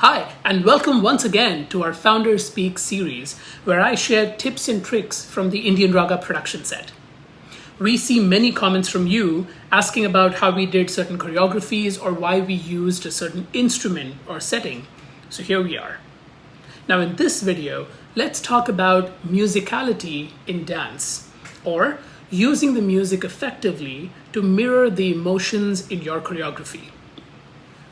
Hi, and welcome once again to our Founders Speak series, where I share tips and tricks from the IndianRaga production set. We see many comments from you asking about how we did certain choreographies or why we used a certain instrument or setting. So here we are. Now in this video, let's talk about musicality in dance, or using the music effectively to mirror the emotions in your choreography.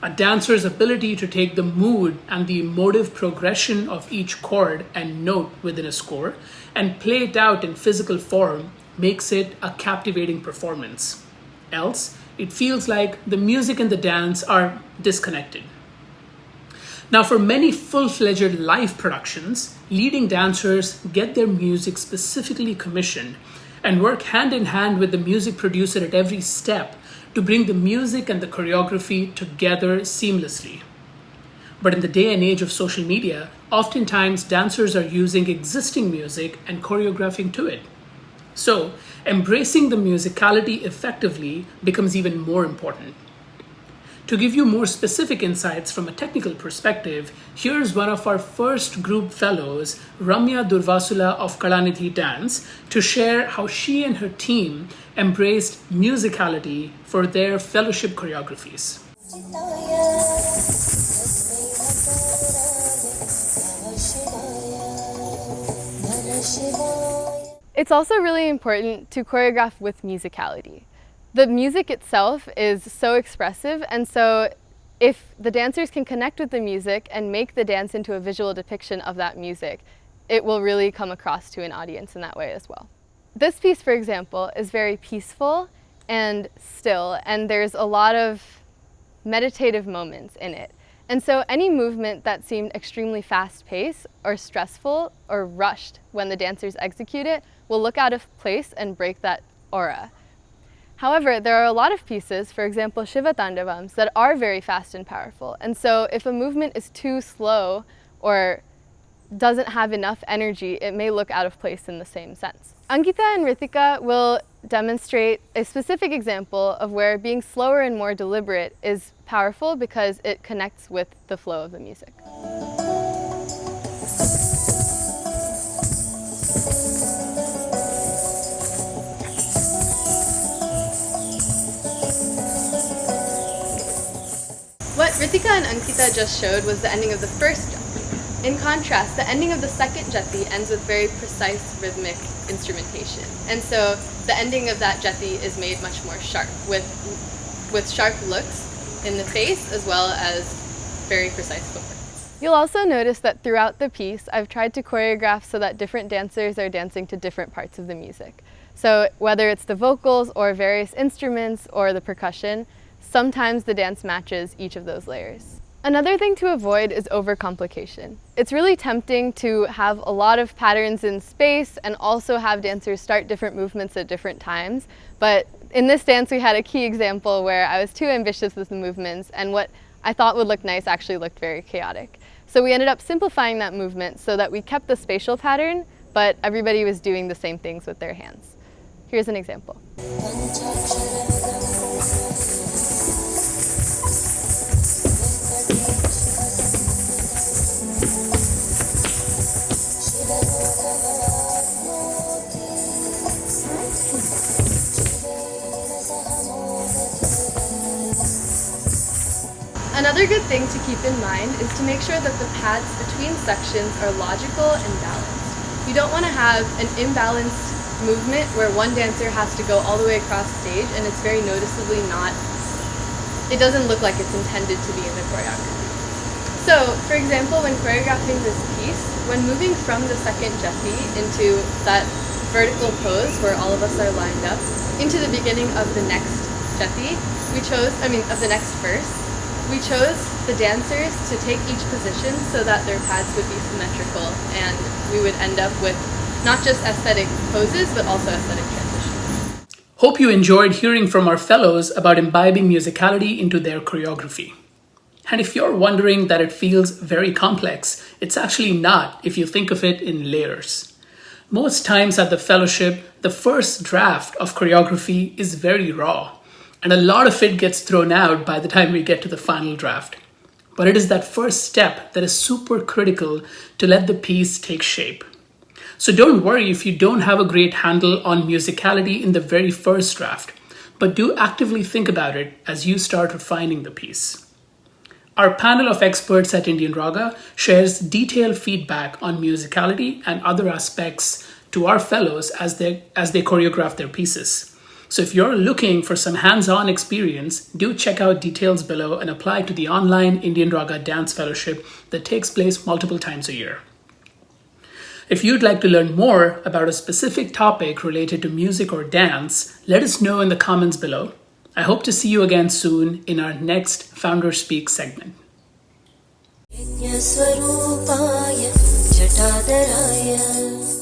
A dancer's ability to take the mood and the emotive progression of each chord and note within a score and play it out in physical form makes it a captivating performance. Else, it feels like the music and the dance are disconnected. Now, for many full-fledged live productions, leading dancers get their music specifically commissioned and work hand in hand with the music producer at every step to bring the music and the choreography together seamlessly. But in the day and age of social media, oftentimes dancers are using existing music and choreographing to it. So, embracing the musicality effectively becomes even more important. To give you more specific insights from a technical perspective, here's one of our first group fellows, Ramya Durvasula of Kalanidhi Dance, to share how she and her team embraced musicality for their fellowship choreographies. It's also really important to choreograph with musicality. The music itself is so expressive, and so if the dancers can connect with the music and make the dance into a visual depiction of that music, it will really come across to an audience in that way as well. This piece, for example, is very peaceful and still, and there's a lot of meditative moments in it. And so any movement that seemed extremely fast-paced or stressful or rushed when the dancers execute it will look out of place and break that aura. However, there are a lot of pieces, for example Shiva Tandavams, that are very fast and powerful. And so if a movement is too slow or doesn't have enough energy, it may look out of place in the same sense. Ankita and Ritika will demonstrate a specific example of where being slower and more deliberate is powerful because it connects with the flow of the music. What Ritika and Ankita just showed was the ending of the first jati. In contrast, the ending of the second jati ends with very precise rhythmic instrumentation. And so the ending of that jati is made much more sharp, with sharp looks in the face as well as very precise footwork. You'll also notice that throughout the piece, I've tried to choreograph so that different dancers are dancing to different parts of the music. So whether it's the vocals or various instruments or the percussion, sometimes the dance matches each of those layers. Another thing to avoid is overcomplication. It's really tempting to have a lot of patterns in space and also have dancers start different movements at different times. But in this dance, we had a key example where I was too ambitious with the movements, and what I thought would look nice actually looked very chaotic. So we ended up simplifying that movement so that we kept the spatial pattern, but everybody was doing the same things with their hands. Here's an example. Another good thing to keep in mind is to make sure that the pads between sections are logical and balanced. You don't want to have an imbalanced movement where one dancer has to go all the way across stage and it's very noticeably not, it doesn't look like it's intended to be in the choreography. So, for example, when choreographing this piece, when moving from the second jati into that vertical pose where all of us are lined up, into the beginning of the next jati, of the next verse, we chose the dancers to take each position so that their pads would be symmetrical and we would end up with not just aesthetic poses but also aesthetic transitions. Hope you enjoyed hearing from our fellows about imbibing musicality into their choreography. And if you're wondering that it feels very complex, it's actually not if you think of it in layers. Most times at the fellowship, the first draft of choreography is very raw, and a lot of it gets thrown out by the time we get to the final draft. but it is that first step that is super critical to let the piece take shape. So don't worry if you don't have a great handle on musicality in the very first draft, but do actively think about it as you start refining the piece. Our panel of experts at IndianRaga shares detailed feedback on musicality and other aspects to our fellows as they choreograph their pieces. So if you're looking for some hands-on experience, do check out details below and apply to the online IndianRaga Dance Fellowship that takes place multiple times a year. If you'd like to learn more about a specific topic related to music or dance, let us know in the comments below. I hope to see you again soon in our next Founder Speak segment. Swaraupaya Jatadharaya